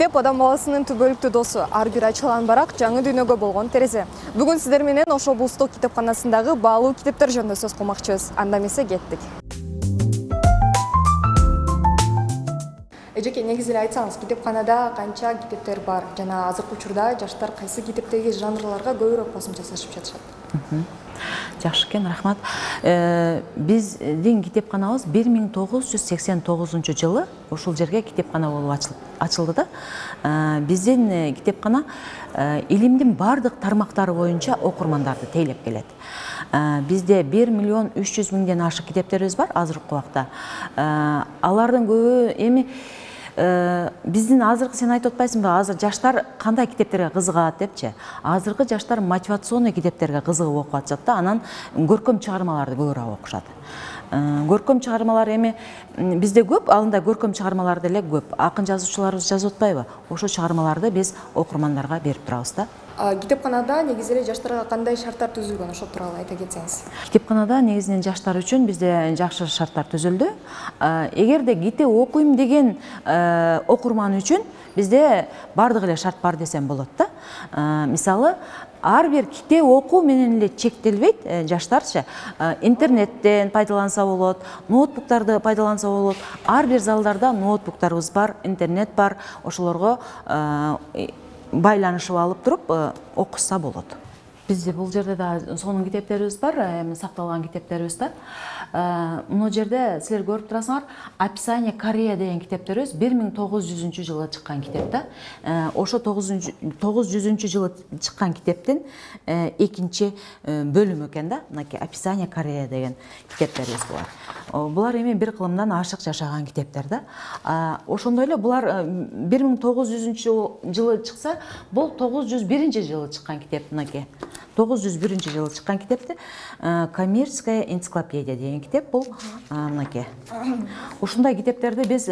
Китеп адам баласынын түбөлүктүү досу, ар бир ачылган барак жаңы дүйнөгө болгон терезе. Бүгүн сиздер менен ошо облустук китепканасындагы баалуу китептер жөнүндө сөз кылмакчыбыз. Анда эмесе кеттик. Эжеке, негизи эле айтсаңыз, китепканада канча китептер бар жана азыркы учурда жаштар кайсы китептеги жанрларга көбүрөөк басым жасашып жатышат? Жакшы экен, рахмат. Биздин китепканабыз 1989 жылы ушул жерге китепкана болуп ачылды да. Биздин китепкана илимдин бардык тармактары боюнча окурмандарды тейлеп келет. Бизде 1 миллион 300 миңден ашык китептерибиз бар азыркы убакта. Алардын көбү эми биздин азыркы, сен айтып атпайсыңбы, азыр жаштар кандай китептерге кызыгат депчи. Азыркы жаштар мотивационный китептерге кызыгып окуп атышат да, анан көркөм чыгармаларды көбүрөөк окушат. Көркөм чыгармалар эми бизде көп, алында көркөм чыгармалар деле көп. Акын жазуучуларыбыз жазып атпайбы? Ошол чыгармаларды биз окурмандарга берип турабыз да. Китепканада негизи эле жаштарга кандай шарттар түзүлгөн, ошол тууралуу айта кетсеңиз. Китепканада негизинен жаштар үчүн бизде жакшы шарттар түзүлдү. Эгерде китеп окуйм деген окурман үчүн бизде бардык эле шарт бар десем болот да. Мисалы, ар бир китеп окуу менен эле чектелбейт жаштарчы. Интернеттен пайдаланса болот, ноутбуктарды пайдаланса болот. Ар бир залдарда ноутбуктарыбыз бар, интернет бар. Ошолорго байланышып алып туруп окуса болот. Бизде бул жерде да сонун китептерибиз бар, сакталган китептерибиз да. Мына жерде силер көрүп турасыңар, «Описание Корея» деген китептерибиз 1900 жылы чыккан китеп да. Ошо 900 жылы чыккан китептин экинчи бөлүмү экен да. Мынакей «Описание Корея» деген китептерибиз булар. Булар эми бир кылымдан ашык жашаган китептер да. Ошондой эле булар 1900 жылы чыкса, бул 901 жылы чыккан китеп, мынакей. 901 жылы чыккан китепти «Коммерческая энциклопедия» деген китеп бул, мынакей. Ушундай китептерди биз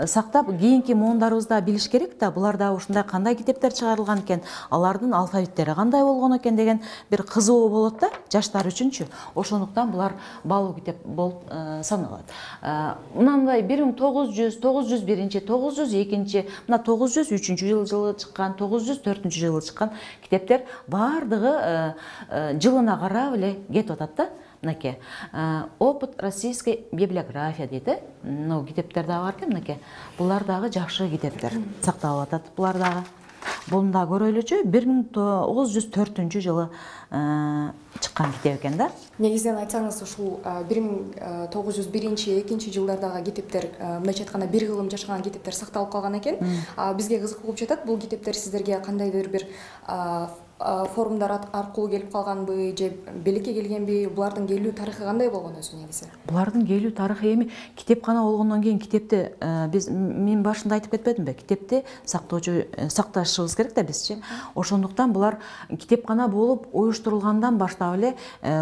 сактап, кийинки муундарыбызда билиш керек да, буларда ушундай кандай китептер чыгарылган экен, алардын алфавиттери кандай болгон экен деген бир кызыгуу болот да, жаштар үчүнчү. Ошондуктан булар баалуу китеп болуп саналат. Мындай 1900, 901, 902, мына 903 жылы чыккан, 904 жылы чыккан китептер бардыгы жылына карап эле кетип атат да. Мынакей. «Опыт российской библиографии» дейт. Мына китептер дагы бар экен, мынакей. Булар дагы жакшы китептер. Сакталып атат булар дагы. Буну да көрөлүчү 1904 жылы чыккан китеп экен да. Негизинен айтсаңыз, ушул 1901-2 жылдардагы китептер, мындайча айтканда, бир кылым жашаган китептер сакталып калган экен. Бизге кызык болуп жатат, бул китептер сиздерге кандайдыр бир форумдар аркылуу келип калганбы, же белекке келгенби? Булардын келүү тарыхы кандай болгон өзү негизи? Булардын келүү тарыхы эми китепкана болгондон кийин китепти мен башында айтып кетпедимби? Китепти сакташыбыз керек да бизчи. Ошондуктан булар китепкана болуп уюштурулгандан баштап эле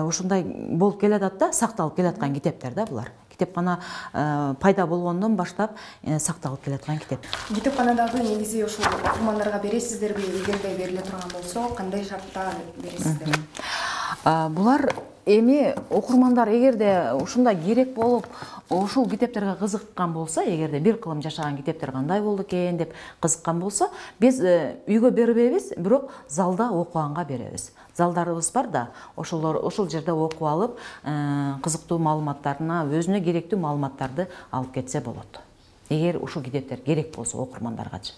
ушундай болуп келатат да, сакталып келаткан китептер да булар. Китепкана пайда болгондон баштап сакталып келаткан китеп. Китепканадагы негизи ошол окурмандарга бересиздерби, эгерде бериле турган болсо, кандай шартта бересиздер? Булар эми окурмандар эгерде ушундай керек болуп, ушул китептерге кызыккан болсо, эгерде бир кылым жашаган китептер кандай болду экен деп кызыккан болсо, биз үйгө бербейбиз, бирок залда окуганга беребиз. Залдарыбыз бар да, ошол жерде окуп алып, кызыктуу маалыматтарына, өзүнө керектүү маалыматтарды алып кетсе болот. Эгер ушул китептер керек болсо окурмандаргачы.